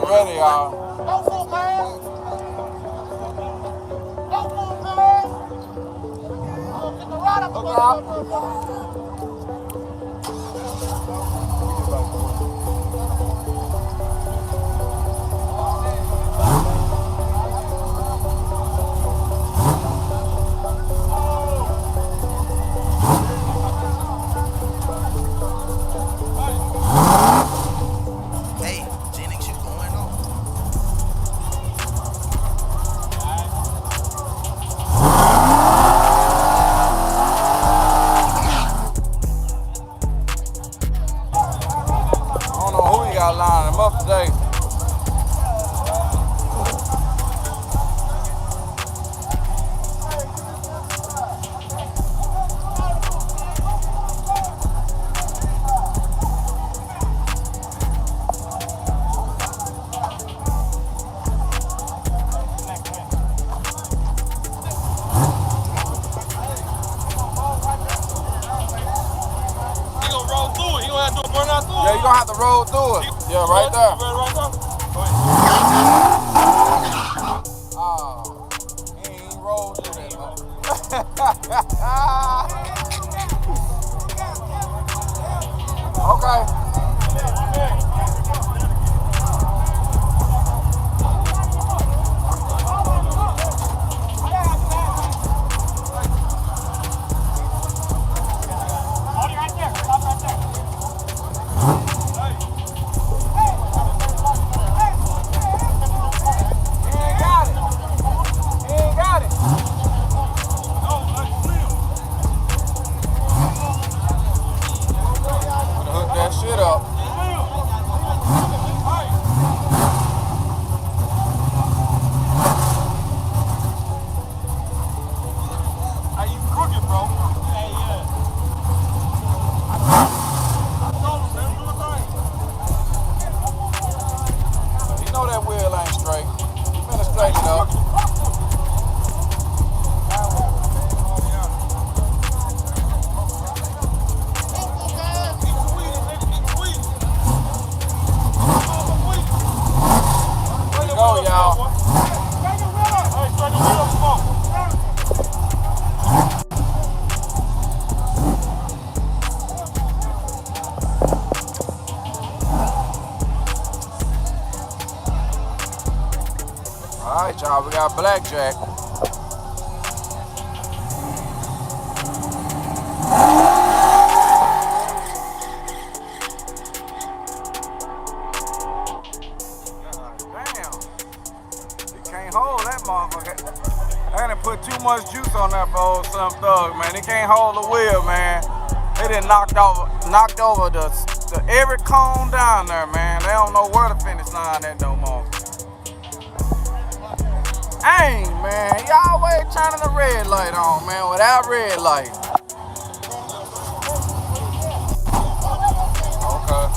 ready, y'all. Look out. Line him up today. Yeah, you're gonna have to roll through it. Yeah, right there. Oh, he ain't rolled through that, man. Okay. Alright, y'all, we got blackjack. Damn. You can't hold that motherfucker. I done put too much juice on that for old Slim Thug, man. He can't hold the wheel, man. They done knocked over the every cone down there, man. They don't know where the finish line at no more. Dang, man, y'all always turning the red light on, man, without red light. Okay.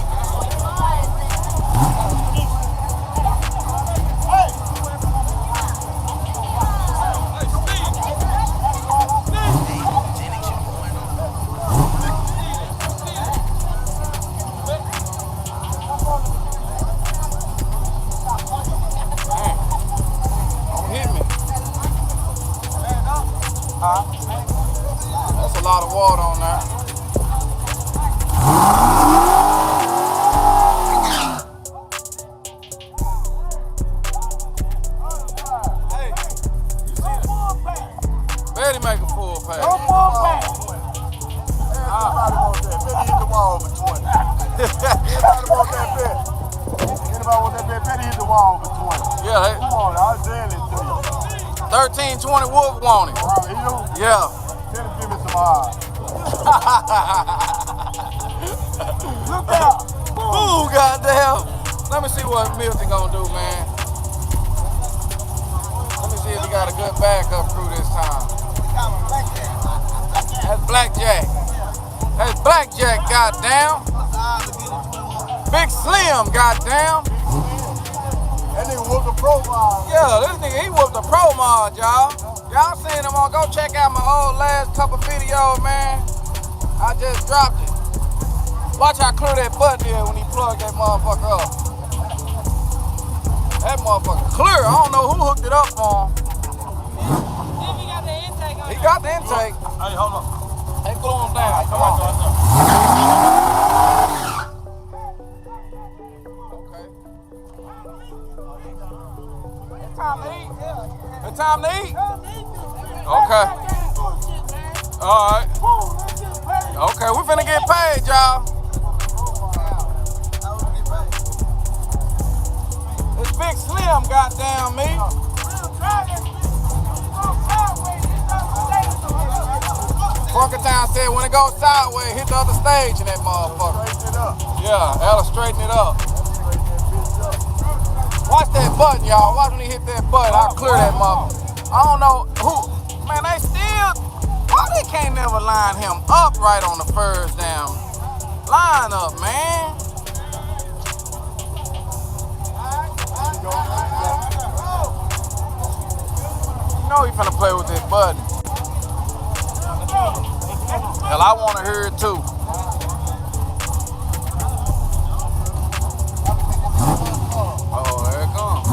That's a lot of water on that. Betty make a full pass. No full pass. Everybody wants that. Betty hit the wall for 20. Anybody want that bet? Anybody want that bet? Betty hit the wall for 20. Yeah. Come on, I'll sell it to you. 1320 Wolf want it. Yeah. Tell him give me some odds. Look out. Ooh, goddamn. Let me see what Milton gonna do, man. Let me see if he got a good backup crew this time. That's blackjack. That's blackjack, goddamn. Big Slim, goddamn. That nigga whooped the pro mod. Yeah, this nigga, he whooped the pro mod, y'all. Y'all seen him on, go check out my old last couple videos, man. I just dropped it. Watch how clear that button is when he plugged that motherfucker up. That motherfucker clear. I don't know who hooked it up for him. He got the intake on. He got the intake. Hey, hold on. Hey, pull him down. Come on. Okay. It's time to eat. It's time to eat. Okay. All right. Okay, we finna get paid, y'all. It's Big Slim, goddamn me. Town said when it goes sideways, hit the other stage in that motherfucker. Straighten it up. Yeah, that'll straighten it up. Watch that button, y'all. Watch when he hit that button. I'll clear that motherfucker. I don't know who. Man, they still. Why they can't never line him up right on the first damn line up, man? You know he finna play with that button. Hell, I want to hear it too. Oh, there it comes.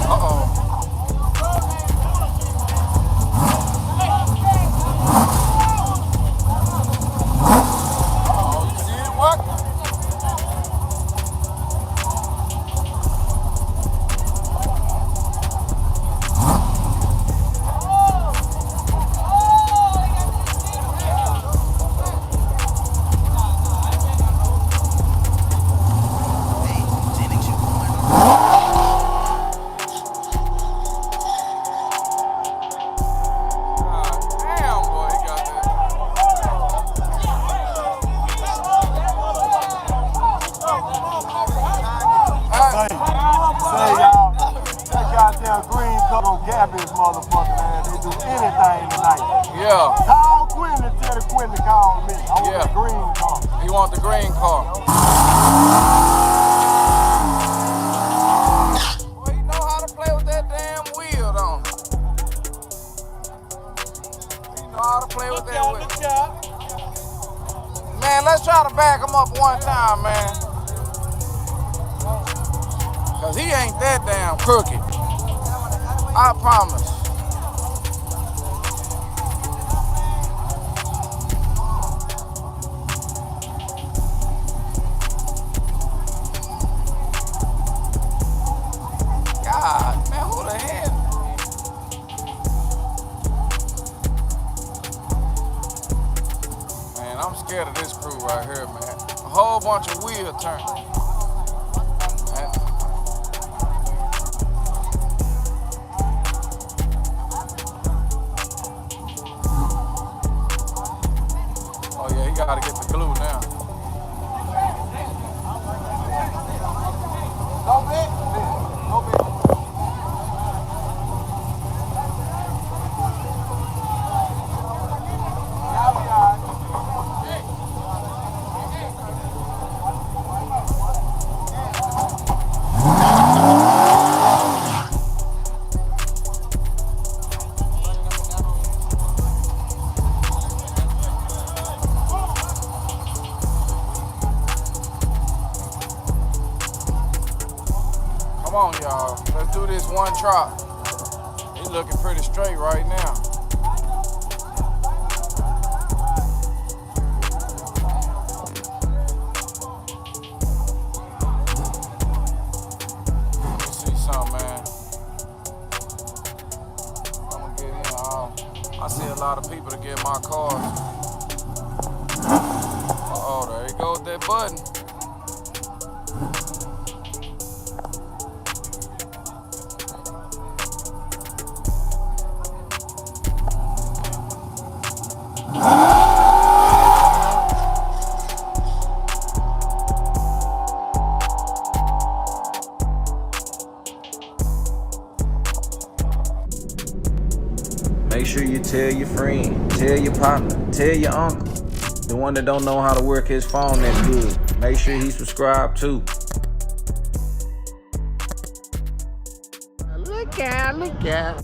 Uh-oh. Oh, you see it working? CAPRICE motherfucker, man. They do anything tonight. Yeah. Call Quinn and tell Quinn to call me. I want the green car. You want the green car? Boy, you know how to play with that damn wheel, don't you? You know how to play with that wheel. Man, let's try to back him up one time, man. Cause he ain't that damn crooked. I promise. God, man, who the hell? Man, I'm scared of this crew right here, man. A whole bunch of wheel turns. Gotta get the glue now. Go big. Go big. Now we are. Come on, y'all. Let's do this one trot. He's looking pretty straight right now. Let me see something, man. I'm gonna get in. I see a lot of people to get my cars. Uh-oh, there you go with that button. Make sure you tell your friend, tell your partner, tell your uncle, the one that don't know how to work his phone that good. Make sure he subscribed too. Look out, look out.